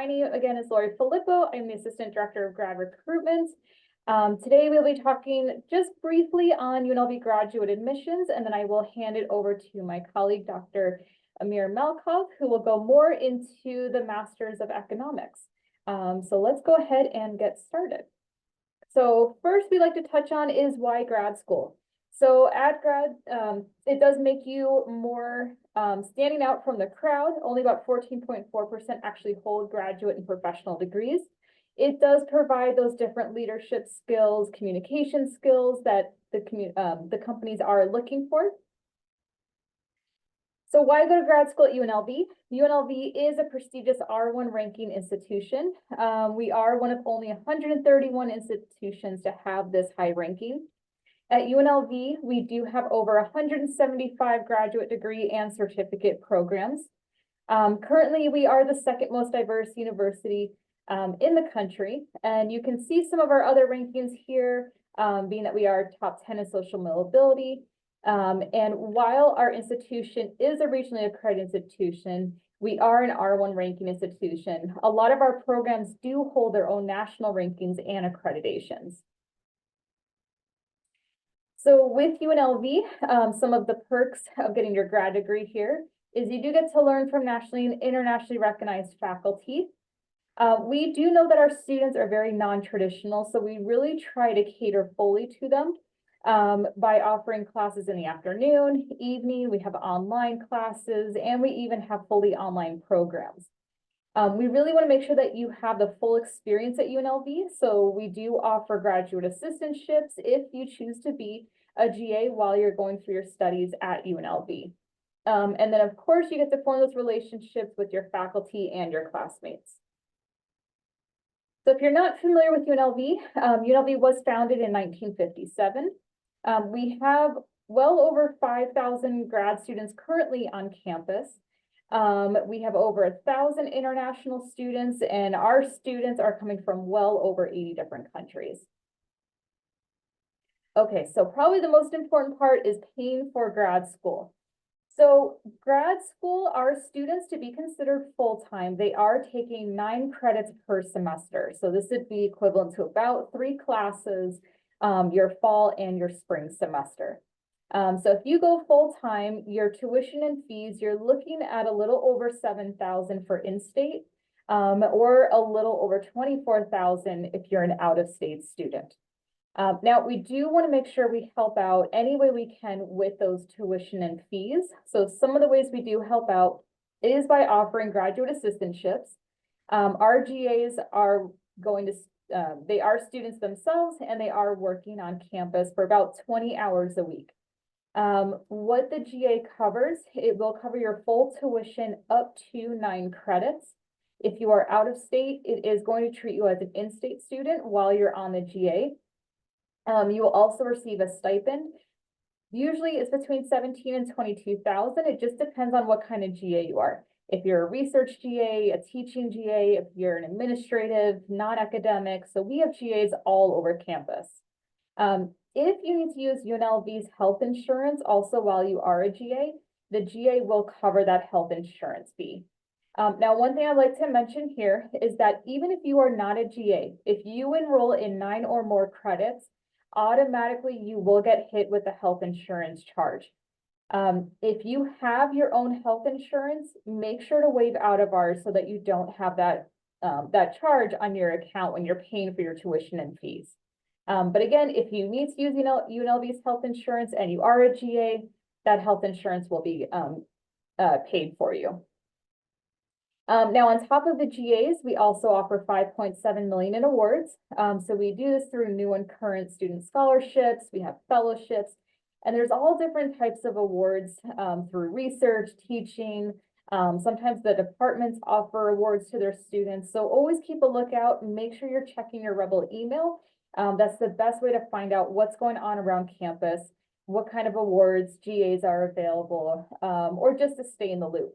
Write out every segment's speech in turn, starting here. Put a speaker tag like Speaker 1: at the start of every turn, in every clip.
Speaker 1: My name again is Lori Filippo. I'm the Assistant Director of Grad Recruitment. Today we'll be talking just briefly on UNLV graduate admissions, and then I will hand it over to my colleague, Dr. Amir Malkov, who will go more into the Masters of Economics. So let's go ahead and get started. So first we'd like to touch on is why grad school. So at grad, it does make you more standing out from the crowd. Only about 14.4% actually hold graduate and professional degrees. It does provide those different leadership skills, communication skills that the companies are looking for. So why go to grad school at UNLV? UNLV is a prestigious R1 ranking institution. We are one of only 131 institutions to have this high ranking. At UNLV, we do have over 175 graduate degree and certificate programs. Currently, we are the second most diverse university in the country. And you can see some of our other rankings here, being that we are top 10 in social mobility. And while our institution is a regionally accredited institution, we are an R1 ranking institution. A lot of our programs do hold their own national rankings and accreditations. So with UNLV, some of the perks of getting your grad degree here is you do get to learn from nationally and internationally recognized faculty. We do know that our students are very non-traditional, so we really try to cater fully to them by offering classes in the afternoon, evening. We have online classes, and we even have fully online programs. We really want to make sure that you have the full experience at UNLV. So we do offer graduate assistantships if you choose to be a GA while you're going through your studies at UNLV. And then of course you get to form those relationships with your faculty and your classmates. So if you're not familiar with UNLV, UNLV was founded in 1957. We have well over 5,000 grad students currently on campus. We have over 1,000 international students, and our students are coming from well over 80 different countries. Okay, so probably the most important part is paying for grad school. So grad school, our students, to be considered full-time, they are taking 9 credits per semester. So this would be equivalent to about 3 classes your fall and your spring semester. So if you go full-time, your tuition and fees, you're looking at a little over $7,000 for in-state, or a little over $24,000 if you're an out-of-state student. Now, we do want to make sure we help out any way we can with those tuition and fees. So some of the ways we do help out is by offering graduate assistantships. Our GAs are going to, they are students themselves, and they are working on campus for about 20 hours a week. What the GA covers, it will cover your full tuition up to 9 credits. If you are out of state, it is going to treat you as an in-state student while you're on the GA. You will also receive a stipend. Usually it's between $17,000 and $22,000. It just depends on what kind of GA you are. If you're a research GA, a teaching GA, if you're an administrative, non-academic. So we have GAs all over campus. If you need to use UNLV's health insurance also while you are a GA, the GA will cover that health insurance fee. Now, one thing I'd like to mention here is that even if you are not a GA, if you enroll in 9 or more credits, automatically you will get hit with a health insurance charge. If you have your own health insurance, make sure to waive out of ours so that you don't have that, that charge on your account when you're paying for your tuition and fees. But again, if you need to use UNLV's health insurance and you are a GA, that health insurance will be paid for you. Now, on top of the GAs, we also offer $5.7 million in awards. So we do this through new and current student scholarships. We have fellowships, and there's all different types of awards through research, teaching. Sometimes the departments offer awards to their students. So always keep a lookout and make sure you're checking your Rebel email. That's the best way to find out what's going on around campus, what kind of awards GAs are available, or just to stay in the loop.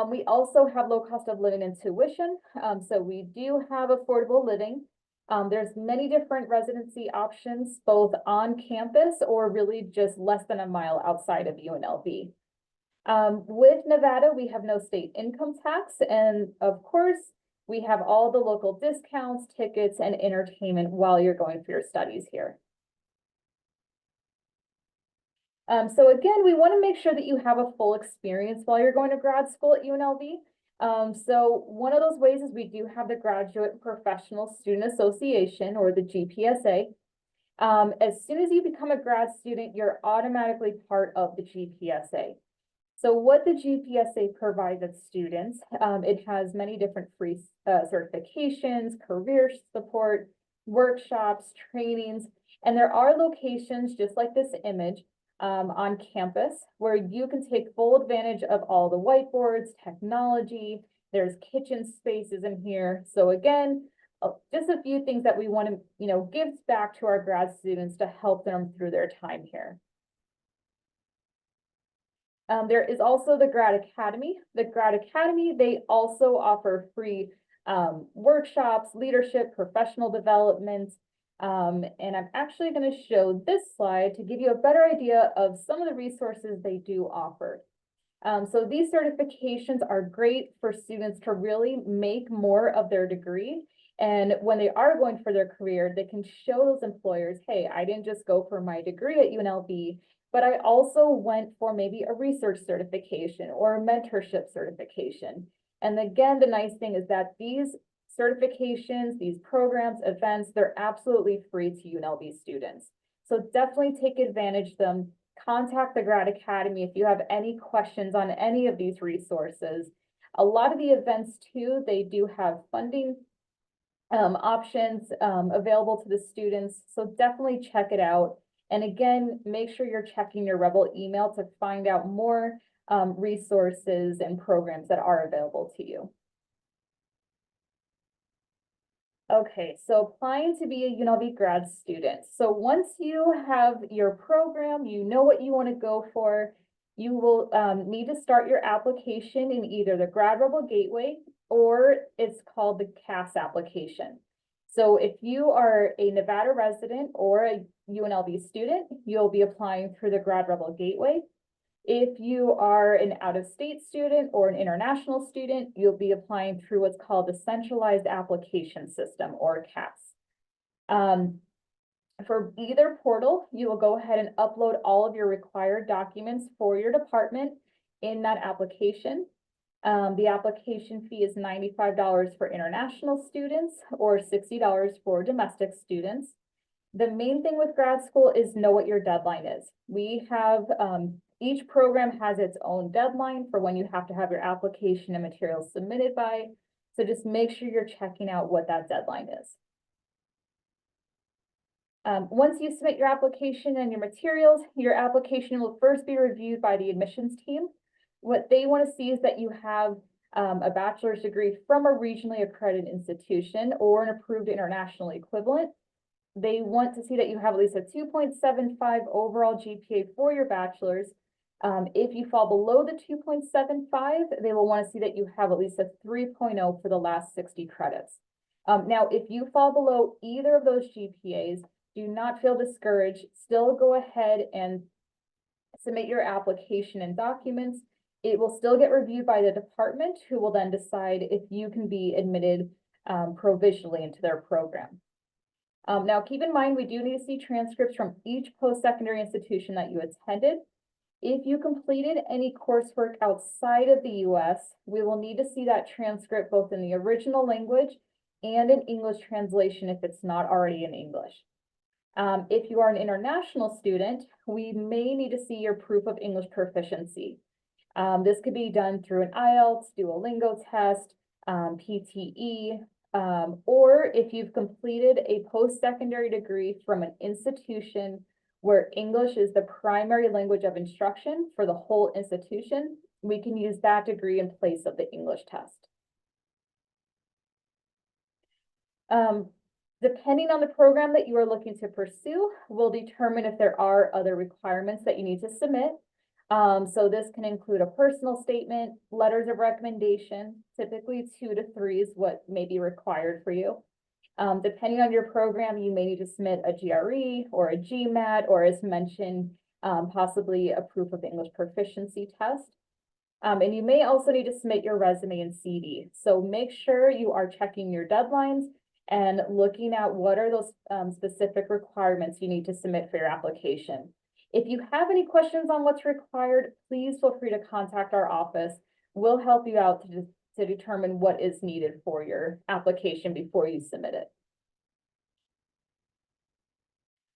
Speaker 1: We also have low cost of living and tuition. So we do have affordable living. There's many different residency options, both on campus or really just less than a mile outside of UNLV. With Nevada, we have no state income tax, and of course, we have all the local discounts, tickets, and entertainment while you're going through your studies here. So again, we want to make sure that you have a full experience while you're going to grad school at UNLV. So one of those ways is we do have the Graduate Professional Student Association, or the GPSA. As soon as you become a grad student, you're automatically part of the GPSA. So what the GPSA provides its students, it has many different free certifications, career support, workshops, trainings, and there are locations just like this image on campus where you can take full advantage of all the whiteboards, technology. There's kitchen spaces in here. So again, just a few things that we want to, give back to our grad students to help them through their time here. There is also the Grad Academy. The Grad Academy, they also offer free workshops, leadership, professional development. And I'm actually going to show this slide to give you a better idea of some of the resources they do offer. So these certifications are great for students to really make more of their degree. And when they are going for their career, they can show those employers, hey, I didn't just go for my degree at UNLV, but I also went for maybe a research certification or a mentorship certification. And again, the nice thing is that these certifications, these programs, events, they're absolutely free to UNLV students. So definitely take advantage of them. Contact the Grad Academy if you have any questions on any of these resources. A lot of the events too, they do have funding options available to the students. So definitely check it out. And again, make sure you're checking your Rebel email to find out more resources and programs that are available to you. Okay, so applying to be a UNLV grad student. So once you have your program, you know what you want to go for, you will need to start your application in either the Grad Rebel Gateway or it's called the CAS application. So if you are a Nevada resident or a UNLV student, you'll be applying through the Grad Rebel Gateway. If you are an out-of-state student or an international student, you'll be applying through what's called the Centralized Application System, or CAS. For either portal, you will go ahead and upload all of your required documents for your department in that application. The application fee is $95 for international students or $60 for domestic students. The main thing with grad school is know what your deadline is. We have, each program has its own deadline for when you have to have your application and materials submitted by. So just make sure you're checking out what that deadline is. Once you submit your application and your materials, your application will first be reviewed by the admissions team. What they want to see is that you have a bachelor's degree from a regionally accredited institution or an approved international equivalent. They want to see that you have at least a 2.75 overall GPA for your bachelor's. If you fall below the 2.75, they will want to see that you have at least a 3.0 for the last 60 credits. Now, if you fall below either of those GPAs, do not feel discouraged. Still go ahead and submit your application and documents. It will still get reviewed by the department, who will then decide if you can be admitted provisionally into their program. Now, keep in mind, we do need to see transcripts from each post-secondary institution that you attended. If you completed any coursework outside of the US, we will need to see that transcript both in the original language and in English translation if it's not already in English. If you are an international student, we may need to see your proof of English proficiency. This could be done through an IELTS, Duolingo test, PTE, or if you've completed a post-secondary degree from an institution where English is the primary language of instruction for the whole institution, we can use that degree in place of the English test. Depending on the program that you are looking to pursue, will determine if there are other requirements that you need to submit. So this can include a personal statement, letters of recommendation, typically 2 to 3 is what may be required for you. Depending on your program, you may need to submit a GRE or a GMAT, or as mentioned, possibly a proof of English proficiency test. And you may also need to submit your resume and CV. So make sure you are checking your deadlines and looking at what are those specific requirements you need to submit for your application. If you have any questions on what's required, please feel free to contact our office. We'll help you out to determine what is needed for your application before you submit it.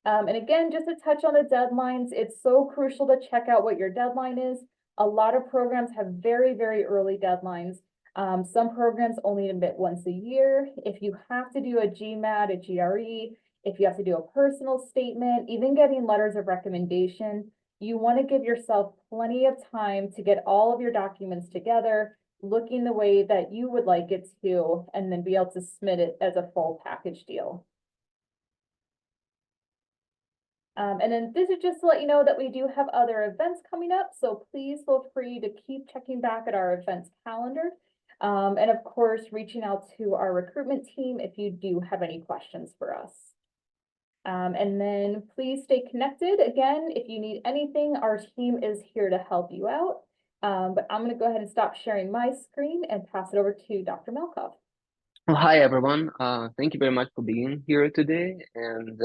Speaker 1: And again, just to touch on the deadlines, it's so crucial to check out what your deadline is. A lot of programs have very, very early deadlines. Some programs only admit once a year. If you have to do a GMAT, a GRE, if you have to do a personal statement, even getting letters of recommendation, you want to give yourself plenty of time to get all of your documents together, looking the way that you would like it to, and then be able to submit it as a full package deal. And then this is just to let you know that we do have other events coming up, so please feel free to keep checking back at our events calendar. And of course, reaching out to our recruitment team if you do have any questions for us. And then please stay connected. Again, if you need anything, our team is here to help you out. But I'm going to go ahead and stop sharing my screen and pass it over to Dr. Melkov.
Speaker 2: Well, hi, everyone. Thank you very much for being here today. And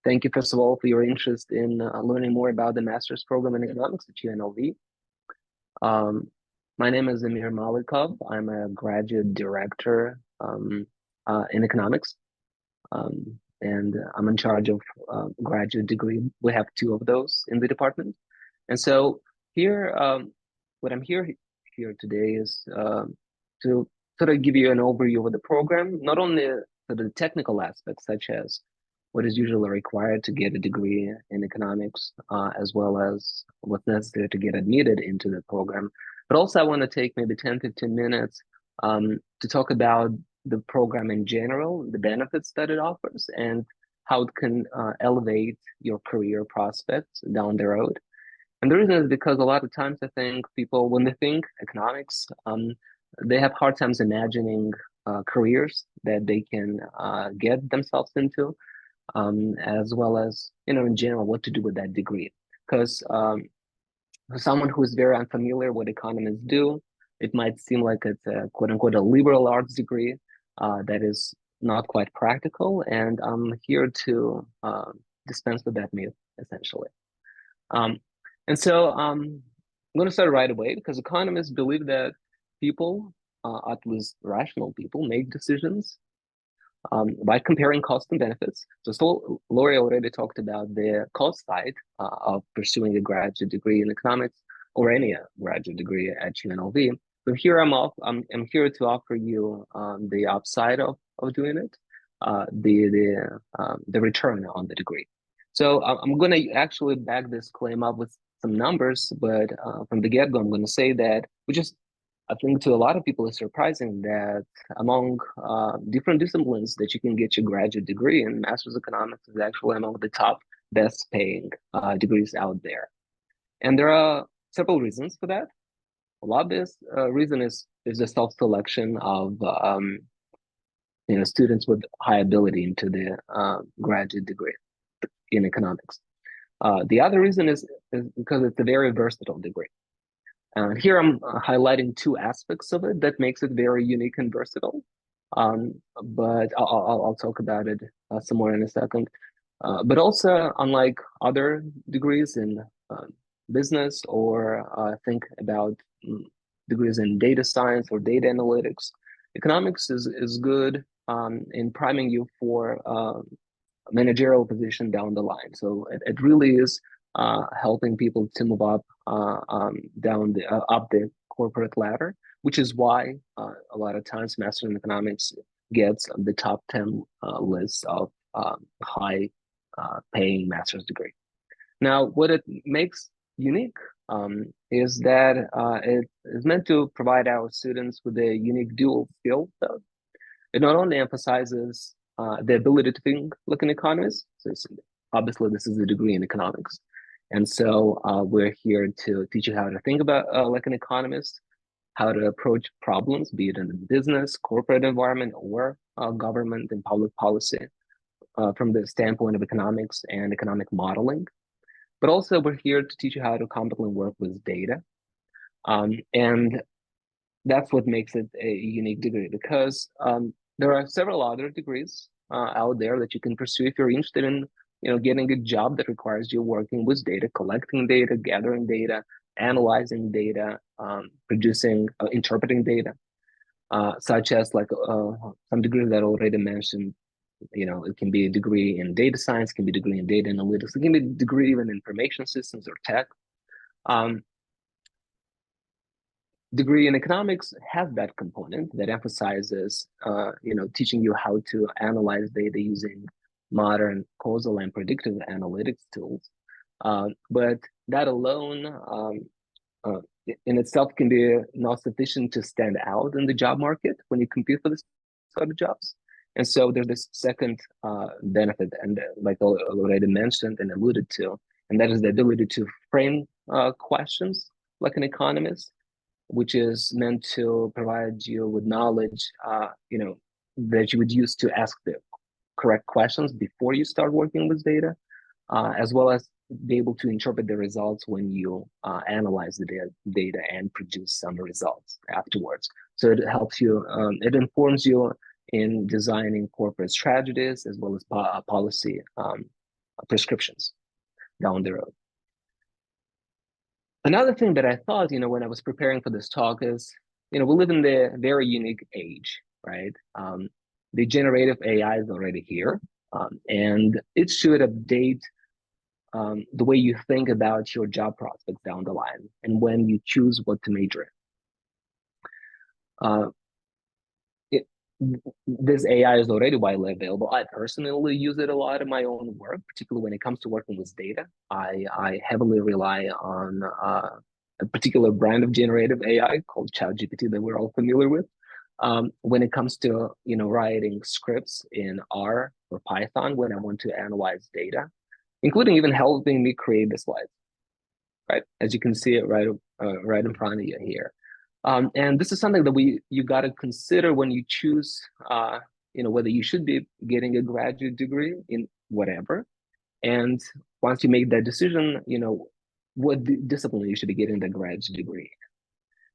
Speaker 2: thank you, first of all, for your interest in learning more about the master's program in economics at UNLV. My name is Amir Malikov. I'm a graduate director in economics. And I'm in charge of graduate degree. We have 2 of those in the department. And so here, what I'm here today is to sort of give you an overview of the program, not only for the technical aspects, such as what is usually required to get a degree in economics, as well as what's necessary to get admitted into the program, but also I want to take maybe 10, 15 minutes to talk about the program in general, the benefits that it offers, and how it can elevate your career prospects down the road. And the reason is because a lot of times I think people, when they think economics, they have hard times imagining careers that they can get themselves into, as well as, in general, what to do with that degree. Because for someone who is very unfamiliar what economists do, it might seem like it's a quote unquote a liberal arts degree that is not quite practical. And I'm here to dispense with that myth, essentially. And so I'm going to start right away, because economists believe that people, at least rational people, make decisions by comparing costs and benefits. So Lori already talked about the cost side of pursuing a graduate degree in economics or any graduate degree at UNLV. So here I'm here to offer you the upside of doing it, the return on the degree. So I'm going to actually back this claim up with some numbers, but from the get-go, I'm going to say that I think to a lot of people it's surprising that among different disciplines that you can get your graduate degree in, master's economics is actually among the top best paying degrees out there. And there are several reasons for that. A obvious reason is the self-selection of students with high ability into the graduate degree in economics. The other reason is because it's a very versatile degree. And here I'm highlighting 2 aspects of it that makes it very unique and versatile. But I'll talk about it some more in a second. But also, unlike other degrees in business, or think about degrees in data science or data analytics, economics is good in priming you for managerial position down the line. So it really is helping people to move up down up the corporate ladder, which is why a lot of times Master in Economics gets the top 10 list of high paying master's degree. Now, what it makes unique is that it is meant to provide our students with a unique dual skill set. It not only emphasizes the ability to think like an economist, so obviously this is a degree in economics, and so we're here to teach you how to think about like an economist, how to approach problems, be it in the business, corporate environment, or government and public policy from the standpoint of economics and economic modeling. But also we're here to teach you how to competently work with data, And that's what makes it a unique degree, because there are several other degrees out there that you can pursue if you're interested in, getting a job that requires you working with data, collecting data, gathering data, analyzing data, producing, interpreting data, such as like some degrees that I already mentioned. It can be a degree in data science, can be a degree in data analytics, it can be a degree even in information systems or tech. Degree in economics has that component that emphasizes, teaching you how to analyze data using modern causal and predictive analytics tools. But that alone, in itself, can be not sufficient to stand out in the job market when you compete for this sort of jobs. And so there's this second benefit, and like I already mentioned and alluded to, and that is the ability to frame questions like an economist, which is meant to provide you with knowledge, that you would use to ask the correct questions before you start working with data, as well as be able to interpret the results when you analyze the data and produce some results afterwards. So it helps you, it informs you in designing corporate strategies as well as policy prescriptions down the road. Another thing that I thought, when I was preparing for this talk is, we live in the very unique age, right? The generative AI is already here, and it should update the way you think about your job prospects down the line and when you choose what to major in. This AI is already widely available. I personally use it a lot in my own work, particularly when it comes to working with data. I heavily rely on a particular brand of generative AI called ChatGPT that we're all familiar with. When it comes to writing scripts in R or Python when I want to analyze data, including even helping me create the slides, right? As you can see it right in front of you here. And this is something that you got to consider when you choose, whether you should be getting a graduate degree in whatever. And once you make that decision, what discipline you should be getting the graduate degree.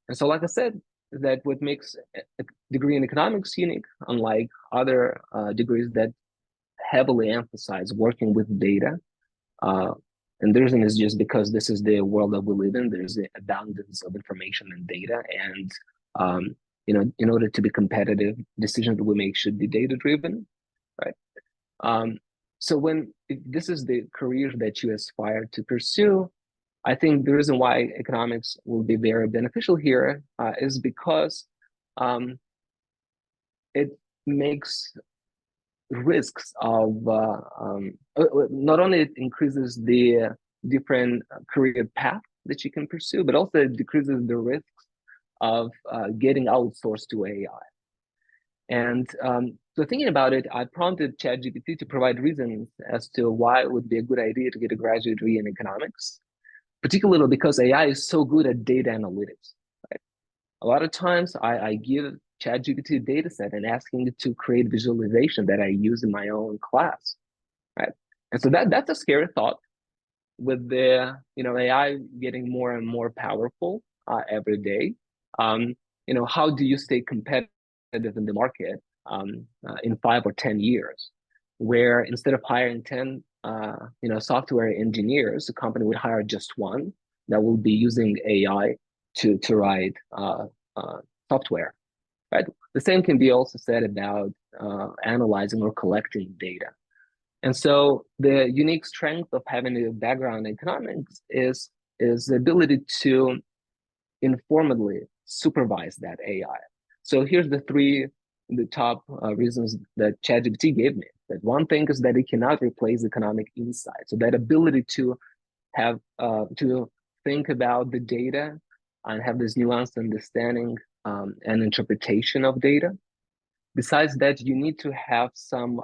Speaker 2: And so, like I said, that what makes a degree in economics unique, unlike other degrees that heavily emphasize working with data. And the reason is just because this is the world that we live in. There's an abundance of information and data, and in order to be competitive, decisions that we make should be data driven, right? So if this is the career that you aspire to pursue, I think the reason why economics will be very beneficial here is because it makes risks of not only it increases the different career path that you can pursue, but also it decreases the risks of getting outsourced to AI. And so thinking about it, I prompted ChatGPT to provide reasons as to why it would be a good idea to get a graduate degree in economics, particularly because AI is so good at data analytics. Right? A lot of times I give ChatGPT a data set and asking it to create visualization that I use in my own class, right? And so that's a scary thought with the AI getting more and more powerful every day. How do you stay competitive in the market in 5 or 10 years, where instead of hiring 10 software engineers, the company would hire just one that will be using AI to write software. Right? The same can be also said about analyzing or collecting data. And so the unique strength of having a background in economics is the ability to informally supervise that AI. So here's the top reasons that ChatGPT gave me. That one thing is that it cannot replace economic insight. So that ability to have to think about the data and have this nuanced understanding and interpretation of data. Besides that, you need to have some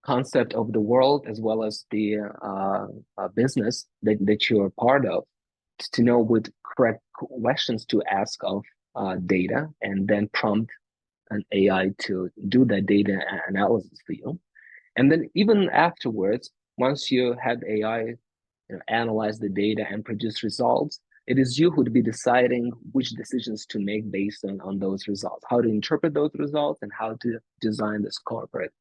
Speaker 2: concept of the world as well as the business that you're part of to know what correct questions to ask of data and then prompt an AI to do that data analysis for you. And then even afterwards, once you have AI analyze the data and produce results, it is you who would be deciding which decisions to make based on those results, how to interpret those results, and how to design this corporate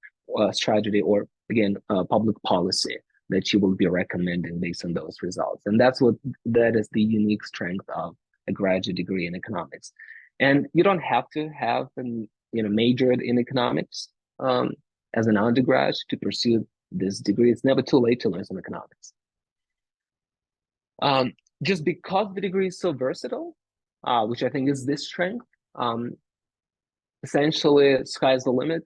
Speaker 2: strategy or, again, public policy that you will be recommending based on those results. And that is the unique strength of a graduate degree in economics. And you don't have to have majored in economics as an undergrad to pursue this degree. It's never too late to learn some economics. Just because the degree is so versatile, which I think is this strength, essentially sky's the limit.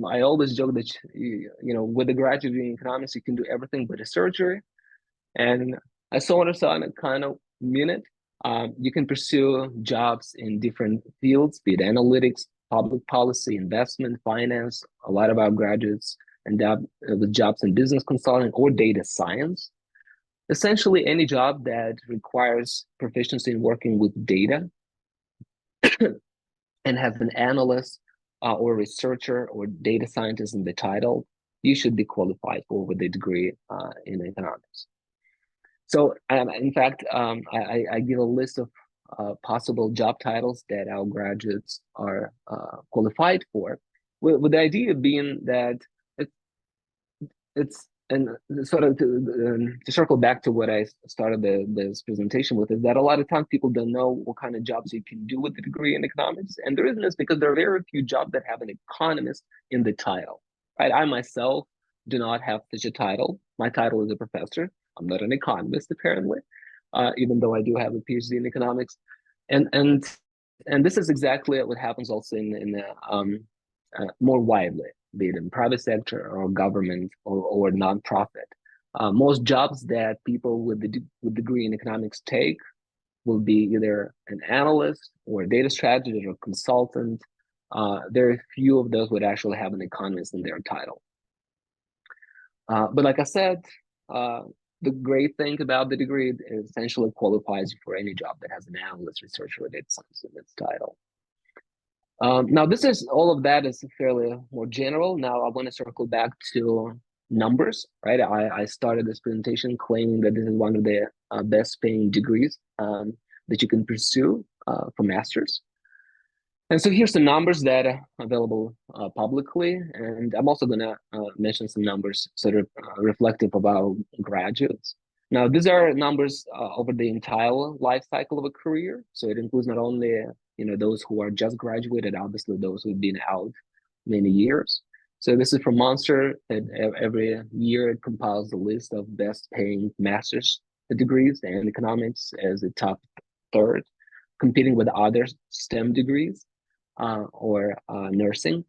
Speaker 2: I always joke that with a graduate degree in economics, you can do everything but a surgery. And I sort of kind of mean it. You can pursue jobs in different fields, be it analytics, public policy, investment, finance. A lot of our graduates end up with jobs in business consulting or data science. Essentially, any job that requires proficiency in working with data and has an analyst or researcher or data scientist in the title, you should be qualified for with a degree in economics. So, in fact, I give a list of possible job titles that our graduates are qualified for, with the idea being that it's and sort of to circle back to what I started this presentation with, is that a lot of times people don't know what kind of jobs you can do with a degree in economics. And the reason is because there are very few jobs that have an economist in the title, right? I myself do not have such a title. My title is a professor. I'm not an economist, apparently, even though I do have a PhD in economics. And this is exactly what happens also in more widely, be it in private sector or government or nonprofit. Most jobs that people with degree in economics take will be either an analyst or a data strategist or consultant. There are few of those would actually have an economist in their title. But like I said, the great thing about the degree is essentially qualifies you for any job that has an analyst, researcher, or data science in its title. Now, all of that is fairly more general. Now, I want to circle back to numbers, right? I started this presentation claiming that this is one of the best paying degrees that you can pursue for master's. And so here's some numbers that are available publicly. And I'm also going to mention some numbers sort of reflective of our graduates. Now, these are numbers over the entire life cycle of a career. So it includes not only those who are just graduated, obviously those who've been out many years. So this is from Monster, that every year it compiles a list of best paying master's degrees and economics as a top third, competing with other STEM degrees or nursing.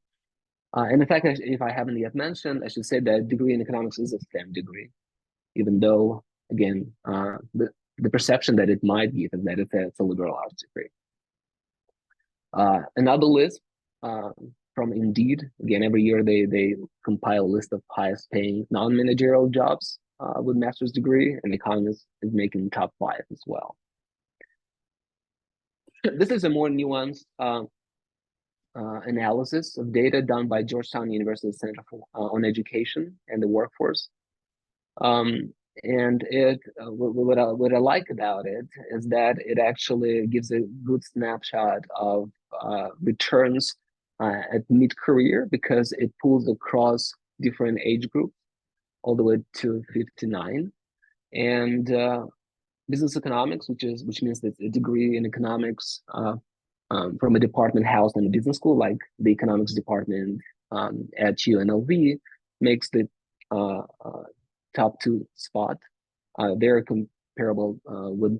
Speaker 2: And in fact, if I haven't yet mentioned, I should say that degree in economics is a STEM degree, even though, again, the perception that it might give is that it's a liberal arts degree. Another list from Indeed, again, every year they compile a list of highest paying non-managerial jobs with master's degree, and economics is making top 5 as well. This is a more nuanced analysis of data done by Georgetown University Center on Education and the Workforce. And what I like about it is that it actually gives a good snapshot of returns at mid-career, because it pulls across different age groups all the way to 59. And business economics, which means that a degree in economics from a department housed in a business school, like the economics department at UNLV, makes the top 2 spot. They're comparable with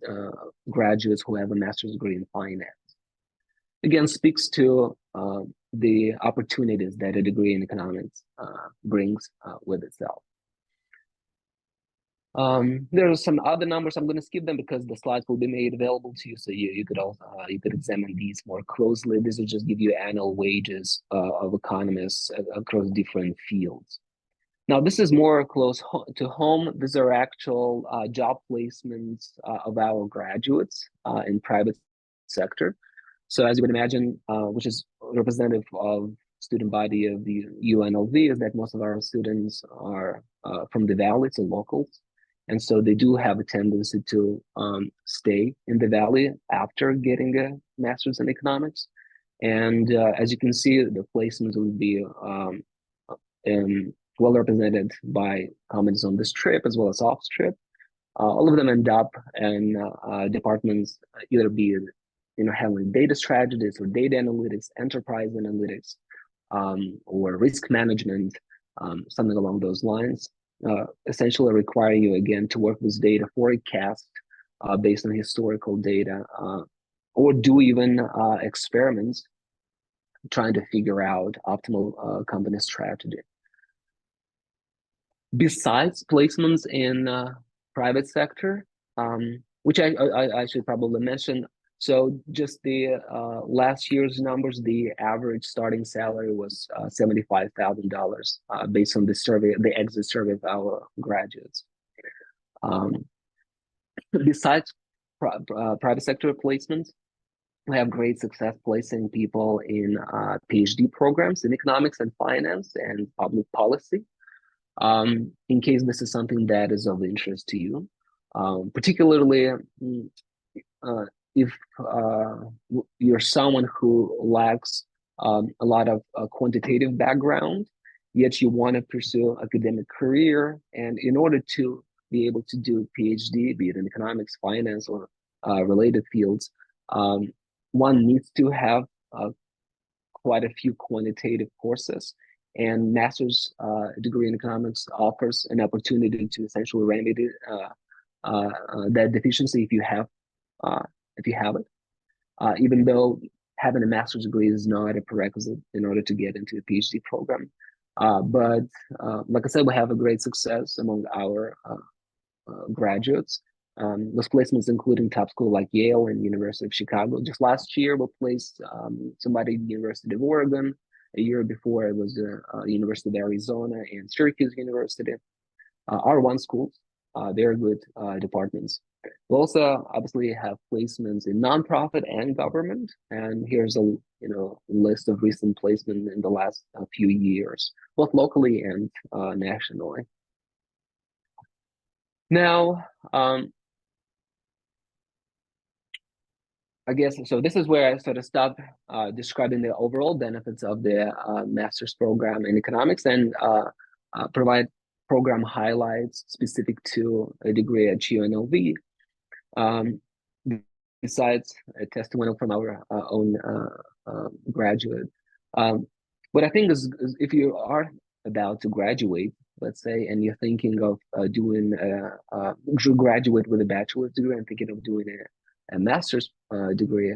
Speaker 2: graduates who have a master's degree in finance. Again, speaks to the opportunities that a degree in economics brings with itself. There are some other numbers. I'm going to skip them because the slides will be made available to you, so you could also you could examine these more closely. These will just give you annual wages of economists across different fields. Now, this is more close to home. These are actual job placements of our graduates in private sector. So as you would imagine, which is representative of student body of the UNLV, is that most of our students are from the Valley, so locals. And so they do have a tendency to stay in the Valley after getting a master's in economics. And as you can see, the placements would be well represented by comments on this trip as well as off trip. All of them end up in departments, either be handling data strategies or data analytics, enterprise analytics, or risk management, something along those lines. Essentially requiring you again to work with data, forecast based on historical data, or do even experiments trying to figure out optimal company strategy. Besides placements in private sector, which I should probably mention. So just the last year's numbers, the average starting salary was $75,000 based on the survey, the exit survey of our graduates. Besides private sector placements, we have great success placing people in PhD programs in economics and finance and public policy. In case this is something that is of interest to you, particularly if you're someone who lacks a lot of quantitative background, yet you want to pursue academic career, and in order to be able to do a PhD, be it in economics, finance, or related fields, one needs to have quite a few quantitative courses. And master's degree in economics offers an opportunity to essentially remedy that deficiency if you have it. Even though having a master's degree is not a prerequisite in order to get into a PhD program. But like I said, we have a great success among our graduates. With placements including top school like Yale and University of Chicago. Just last year, we placed somebody at the University of Oregon. A year before, it was the University of Arizona and Syracuse University. R1 schools, they're good departments. We also obviously have placements in nonprofit and government. And here's a list of recent placements in the last few years, both locally and nationally. Now, I guess, so this is where I sort of stop describing the overall benefits of the master's program in economics and provide program highlights specific to a degree at UNLV. Besides a testimonial from our own graduate. What I think is if you are about to graduate, let's say, and you're thinking of graduate with a bachelor's degree and thinking of doing a master's degree,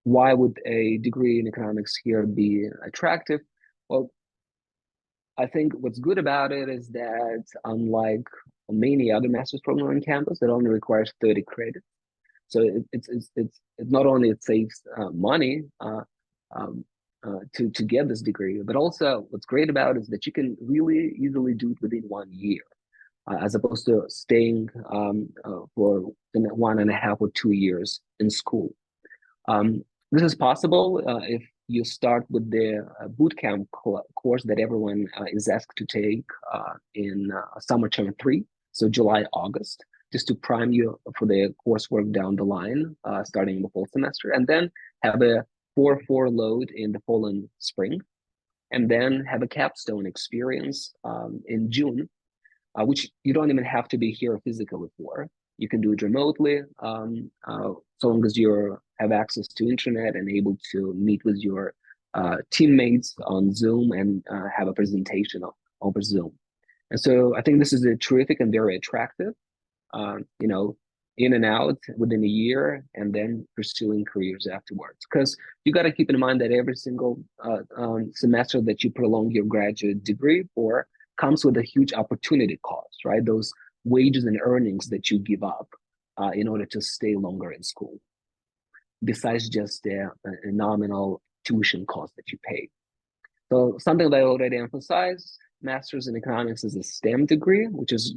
Speaker 2: why would a degree in economics here be attractive? Well, I think what's good about it is that unlike many other master's programs on campus, it only requires 30 credits. So it's not only it saves money to get this degree, but also what's great about it is that you can really easily do it within 1 year. As opposed to staying for 1.5 or 2 years in school. This is possible if you start with the bootcamp course that everyone is asked to take in summer term 3, so July, August, just to prime you for the coursework down the line, starting in the fall semester, and then have a 4-4 load in the fall and spring, and then have a capstone experience in June, which you don't even have to be here physically for. You can do it remotely, so long as you have access to internet and able to meet with your teammates on Zoom and have a presentation over Zoom. And so I think this is a terrific and very attractive, in and out within a year, and then pursuing careers afterwards. Because you got to keep in mind that every single semester that you prolong your graduate degree for comes with a huge opportunity cost, right? Those wages and earnings that you give up in order to stay longer in school, besides just a nominal tuition cost that you pay. So something that I already emphasized, master's in economics is a STEM degree, which is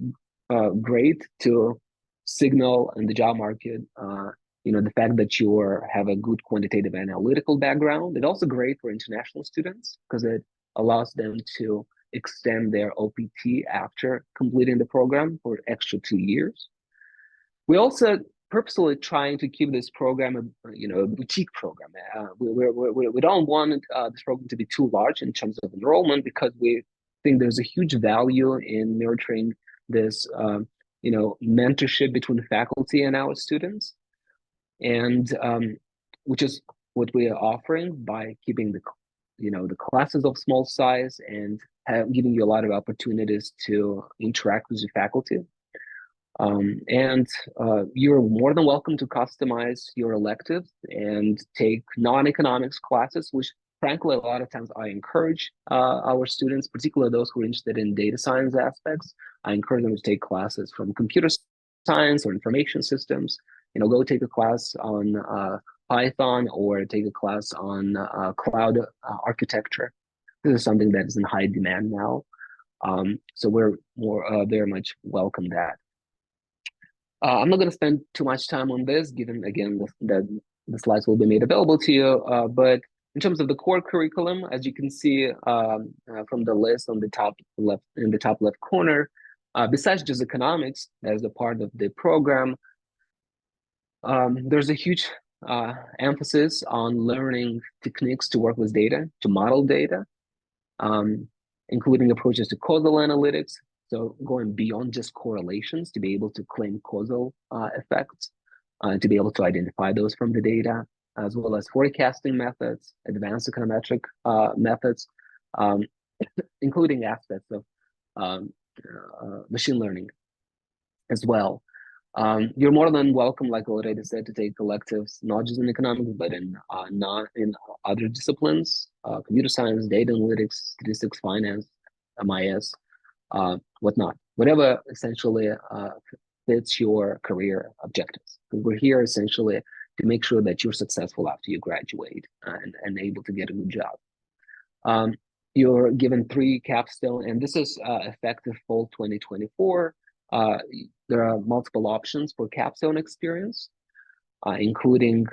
Speaker 2: great to signal in the job market, the fact that you have a good quantitative analytical background. It's also great for international students because it allows them to extend their OPT after completing the program for extra 2 years. We also purposely trying to keep this program a boutique program. We don't want this program to be too large in terms of enrollment, because we think there's a huge value in nurturing this mentorship between faculty and our students, and which is what we are offering by keeping the classes of small size and giving you a lot of opportunities to interact with your faculty. And you're more than welcome to customize your electives and take non-economics classes, which frankly, a lot of times I encourage our students, particularly those who are interested in data science aspects. I encourage them to take classes from computer science or information systems. Go take a class on Python, or take a class on cloud architecture. This is something that is in high demand now. So we're very much welcome that. I'm not going to spend too much time on this, given, again, that the slides will be made available to you. But in terms of the core curriculum, as you can see from the list on the top left corner, besides just economics as a part of the program, there's a huge emphasis on learning techniques to work with data, to model data, including approaches to causal analytics. So going beyond just correlations to be able to claim causal effects, to be able to identify those from the data, as well as forecasting methods, advanced econometric methods, including aspects of machine learning as well. You're more than welcome, like I already said, to take electives, not just in economics, but in other disciplines, computer science, data analytics, statistics, finance, MIS, whatnot, whatever essentially fits your career objectives. Because we're here essentially to make sure that you're successful after you graduate and able to get a good job. You're given 3 capstone, and this is effective fall 2024. There are multiple options for capstone experience, including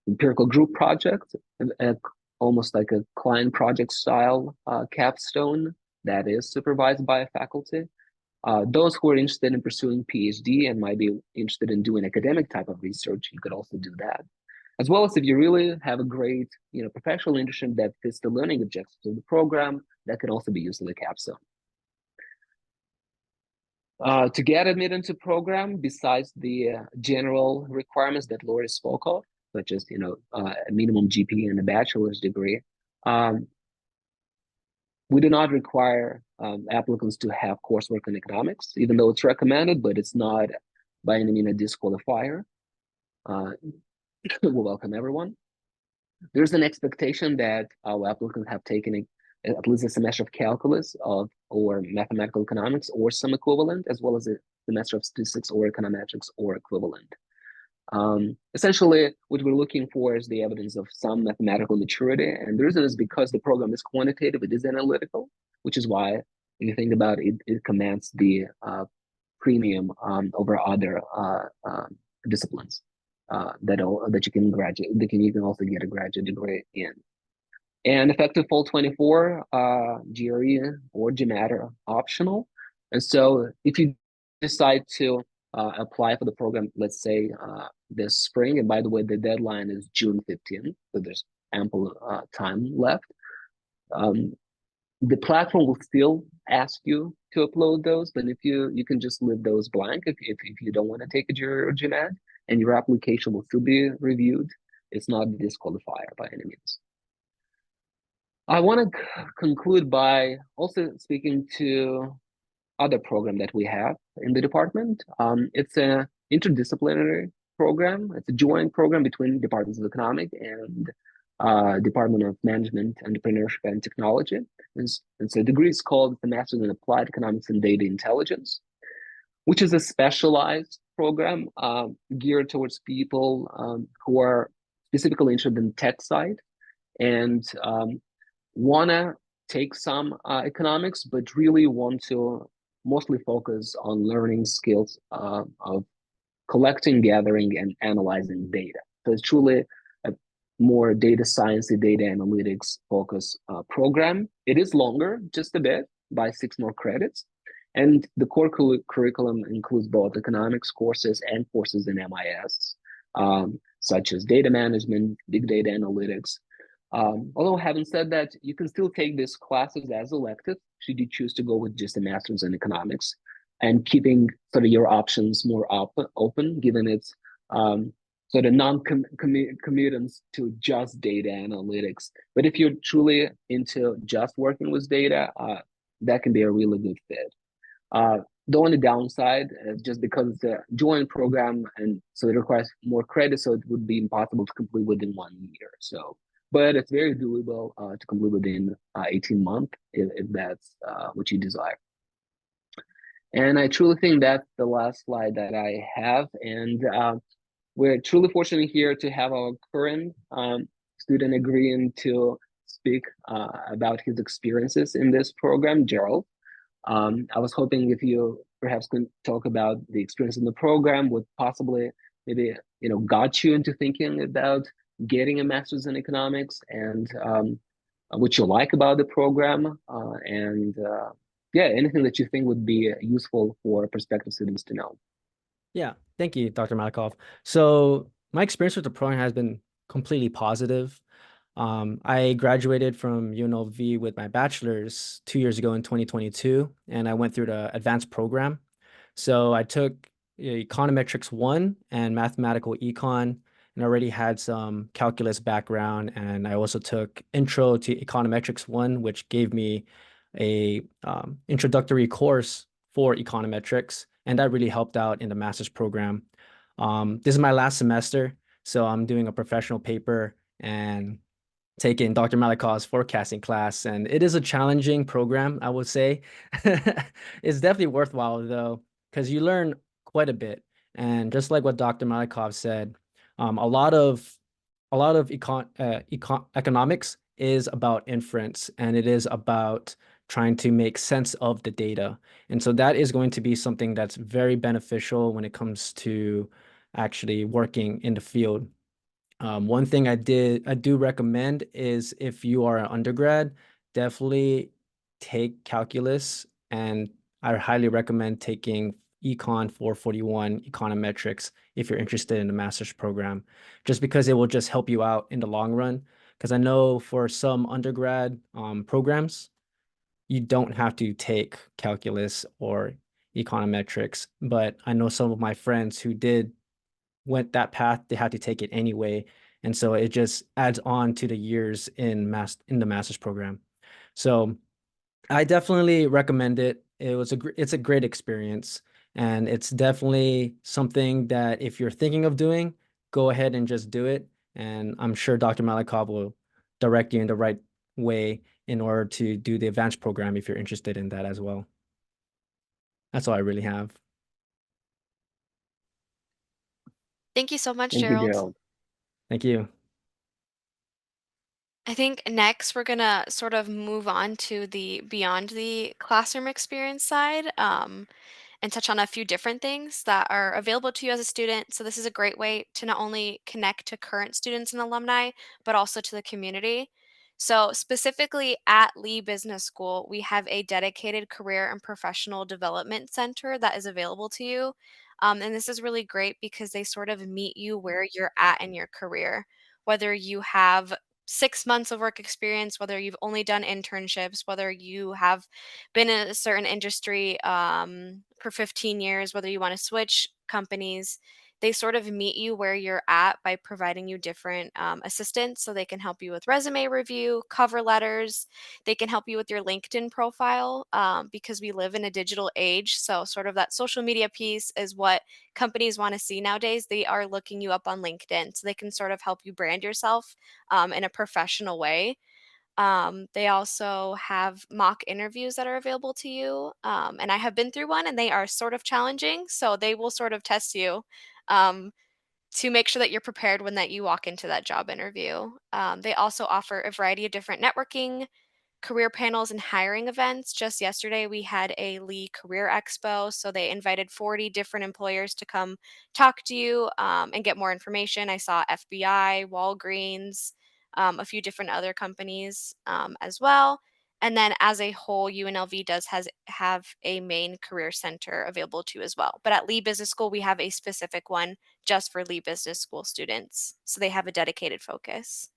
Speaker 2: empirical group project, almost like a client project style capstone that is supervised by a faculty. Those who are interested in pursuing PhD and might be interested in doing academic type of research, you could also do that. As well as if you really have a great professional internship that fits the learning objectives of the program, that can also be used as a capstone. To get admitted into program, besides the general requirements that Lori spoke of, such as a minimum GPA and a bachelor's degree, we do not require applicants to have coursework in economics, even though it's recommended, but it's not by any means a disqualifier. We welcome everyone. There's an expectation that our applicants have taken at least a semester of calculus or mathematical economics or some equivalent, as well as a semester of statistics or econometrics or equivalent. Essentially, what we're looking for is the evidence of some mathematical maturity, and the reason is because the program is quantitative, it is analytical, which is why, if you think about it, it commands the premium over other disciplines that you can graduate. You can also get a graduate degree in. And effective fall 24, GRE or GMAT are optional. And so if you decide to apply for the program, let's say this spring, and by the way, the deadline is June 15th, so there's ample time left. The platform will still ask you to upload those, but if you can just leave those blank if you don't want to take a GRE or GMAT, and your application will still be reviewed. It's not a disqualifier by any means. I want to conclude by also speaking to other program that we have in the department. It's an interdisciplinary program. It's a joint program between departments of economics and Department of Management, Entrepreneurship, and Technology. And so the degree is called the Master's in Applied Economics and Data Intelligence, which is a specialized program geared towards people who are specifically interested in tech side and want to take some economics, but really want to mostly focus on learning skills of collecting, gathering, and analyzing data. So it's truly more data science and data analytics focus program. It is longer, just a bit, by 6 more credits. And the core curriculum includes both economics courses and courses in MIS, such as data management, big data analytics. Although having said that, you can still take these classes as elective should you choose to go with just a master's in economics, and keeping sort of your options more open, given its sort of non-commutants to just data analytics. But if you're truly into just working with data, that can be a really good fit. The only downside is just because it's a joint program, and so it requires more credit, so it would be impossible to complete within 1 year. So, but it's very doable to complete within 18 months if that's what you desire. And I truly think that's the last slide that I have. And we're truly fortunate here to have our current student agreeing to speak about his experiences in this program, Gerald. I was hoping if you perhaps could talk about the experience in the program, what possibly maybe got you into thinking about getting a master's in economics, and what you like about the program, and yeah, anything that you think would be useful for prospective students to know.
Speaker 3: Yeah, thank you, Dr. Malikov. So my experience with the program has been completely positive. I graduated from UNLV with my bachelor's 2 years ago in 2022, and I went through the advanced program. So I took econometrics 1 and mathematical econ, and already had some calculus background. And I also took intro to econometrics 1, which gave me a introductory course for econometrics, and that really helped out in the master's program. This is my last semester, so I'm doing a professional paper and taking Dr. Malikov's forecasting class, and it is a challenging program, I would say. It's definitely worthwhile though, because you learn quite a bit. And just like what Dr. Malikov said, a lot of economics is about inference, and it is about trying to make sense of the data. And so that is going to be something that's very beneficial when it comes to actually working in the field. One thing I do recommend is, if you are an undergrad, definitely take calculus, and I highly recommend taking Econ 441 econometrics if you're interested in the master's program, just because it will just help you out in the long run. Because I know for some undergrad programs, you don't have to take calculus or econometrics, but I know some of my friends who went that path, they had to take it anyway. And so it just adds on to the years in the master's program. So I definitely recommend it. It's a great experience, and it's definitely something that if you're thinking of doing, go ahead and just do it. And I'm sure Dr. Malikov will direct you in the right way in order to do the advanced program if you're interested in that as well. That's all I really have.
Speaker 4: Thank you so much,
Speaker 2: Thank you,
Speaker 4: Gerald.
Speaker 2: Gerald.
Speaker 3: Thank you.
Speaker 4: I think next we're gonna sort of move on to the beyond the classroom experience side, and touch on a few different things that are available to you as a student. So this is a great way to not only connect to current students and alumni, but also to the community. So specifically at Lee Business School, we have a dedicated career and professional development center that is available to you. And this is really great because they sort of meet you where you're at in your career, whether you have 6 months of work experience, whether you've only done internships, whether you have been in a certain industry for 15 years, whether you want to switch companies, they sort of meet you where you're at by providing you different assistance. So they can help you with resume review, cover letters. They can help you with your LinkedIn profile, because we live in a digital age. So, sort of that social media piece is what companies want to see nowadays. They are looking you up on LinkedIn. So they can sort of help you brand yourself in a professional way. They also have mock interviews that are available to you. And I have been through one, and they are sort of challenging. So they will sort of test you um, to make sure that you're prepared when that you walk into that job interview. They also offer a variety of different networking career panels and hiring events. Just yesterday, we had a Lee Career Expo. So they invited 40 different employers to come talk to you and get more information. I saw FBI, Walgreens, a few different other companies as well. And then as a whole, UNLV does have a main career center available too as well. But at Lee Business School, we have a specific one just for Lee Business School students. So they have a dedicated focus.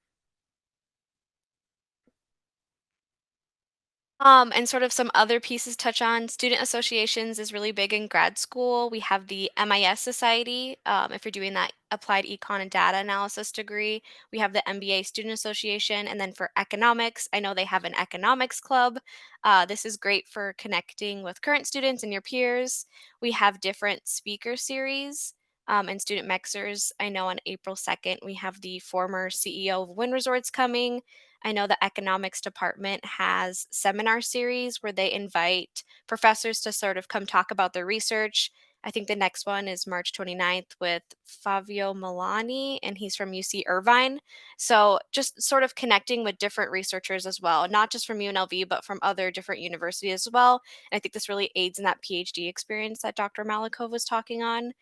Speaker 4: And sort of some other pieces touch on student associations is really big in grad school. We have the MIS Society. If you're doing that applied econ and data analysis degree, we have the MBA Student Association. And then for economics, I know they have an economics club. This is great for connecting with current students and your peers. We have different speaker series. And student mexers. I know on April 2nd, we have the former CEO of Wynn Resorts coming. I know the economics department has seminar series where they invite professors to sort of come talk about their research. I think the next one is March 29th with Fabio Milani, and he's from UC Irvine. So just sort of connecting with different researchers as well, not just from UNLV, but from other different universities as well. And I think this really aids in that PhD experience that Dr. Malikov was talking on.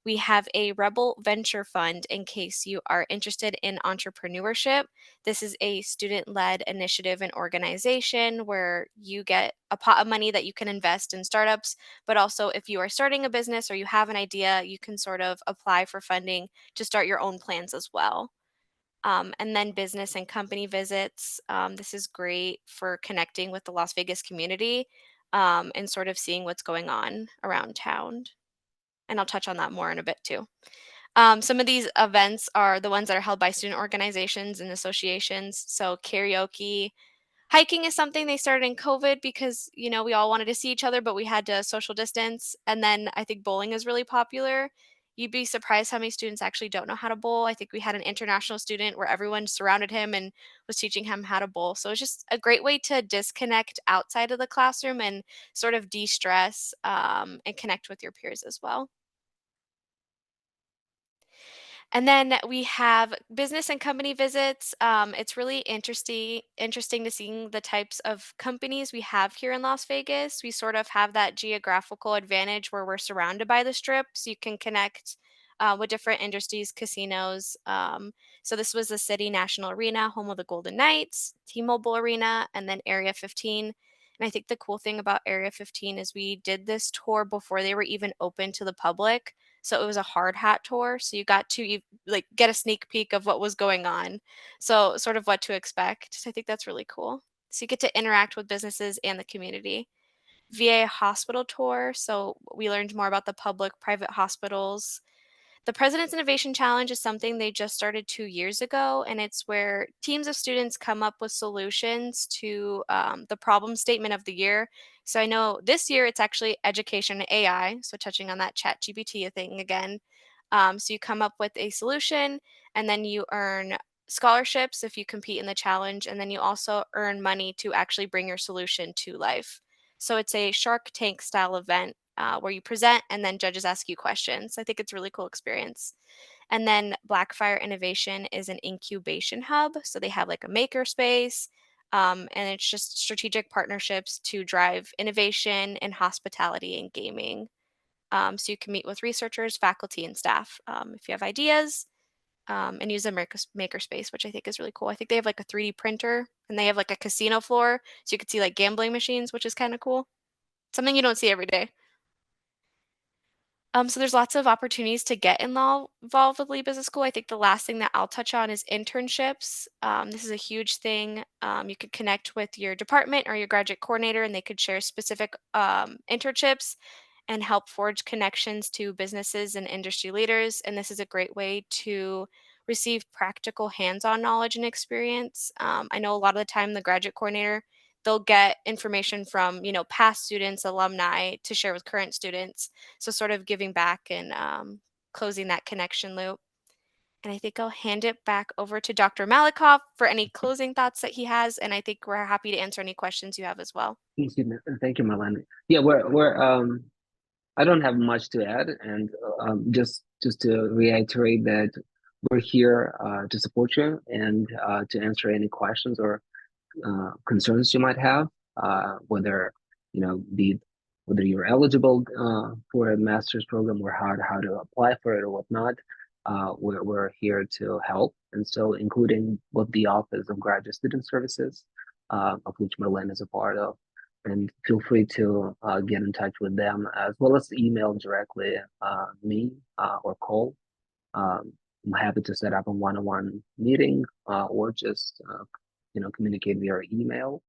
Speaker 4: We have a Rebel Venture Fund in case you are interested in entrepreneurship. This is a student led initiative and organization where you get a pot of money that you can invest in startups. But also, if you are starting a business or you have an idea, you can sort of apply for funding to start your own plans as well. And then business and company visits. This is great for connecting with the Las Vegas community and sort of seeing what's going on around town. And I'll touch on that more in a bit too. Some of these events are the ones that are held by student organizations and associations. So karaoke, hiking is something they started in COVID because, we all wanted to see each other, but we had to social distance. And then I think bowling is really popular. You'd be surprised how many students actually don't know how to bowl. I think we had an international student where everyone surrounded him and was teaching him how to bowl. So it's just a great way to disconnect outside of the classroom and sort of de-stress and connect with your peers as well. And then we have business and company visits. It's really interesting to seeing the types of companies we have here in Las Vegas. We sort of have that geographical advantage where we're surrounded by the strip, so you can connect with different industries, casinos. So this was the City National Arena, home of the Golden Knights, T-Mobile Arena, and then Area 15. And I think the cool thing about Area 15 is we did this tour before they were even open to the public. So it was a hard hat tour. So you got to like get a sneak peek of what was going on. So sort of what to expect. So I think that's really cool. So you get to interact with businesses and the community. VA hospital tour. So we learned more about the public private hospitals. The President's Innovation Challenge is something they just started 2 years ago, and it's where teams of students come up with solutions to the problem statement of the year. So I know this year it's actually education and AI, so touching on that chat GPT thing again. So you come up with a solution, and then you earn scholarships if you compete in the challenge, and then you also earn money to actually bring your solution to life. So it's a Shark Tank style event where you present and then judges ask you questions. I think it's a really cool experience. And then Blackfire Innovation is an incubation hub. So they have like a maker space, and it's just strategic partnerships to drive innovation in hospitality and gaming. So you can meet with researchers, faculty, and staff if you have ideas and use a maker space, which I think is really cool. I think they have like a 3D printer and they have like a casino floor. So you could see like gambling machines, which is kind of cool. Something you don't see every day. So there's lots of opportunities to get involved with Lee Business School. I think the last thing that I'll touch on is internships. This is a huge thing. You could connect with your department or your graduate coordinator, and they could share specific internships and help forge connections to businesses and industry leaders. And this is a great way to receive practical hands-on knowledge and experience. I know a lot of the time the graduate coordinator, they'll get information from, past students, alumni to share with current students. So sort of giving back and closing that connection loop. And I think I'll hand it back over to Dr. Malikoff for any closing thoughts that he has. And I think we're happy to answer any questions you have as well.
Speaker 2: Thank you, Melanie. Yeah, we're I don't have much to add, and just to reiterate that we're here to support you and to answer any questions or concerns you might have, whether whether you're eligible for a master's program or how to apply for it or whatnot. We're here to help, and so including both the Office of Graduate Student Services, of which Merlin is a part of, and feel free to get in touch with them, as well as email directly me or call. I'm happy to set up a one-on-one meeting or just communicate via email.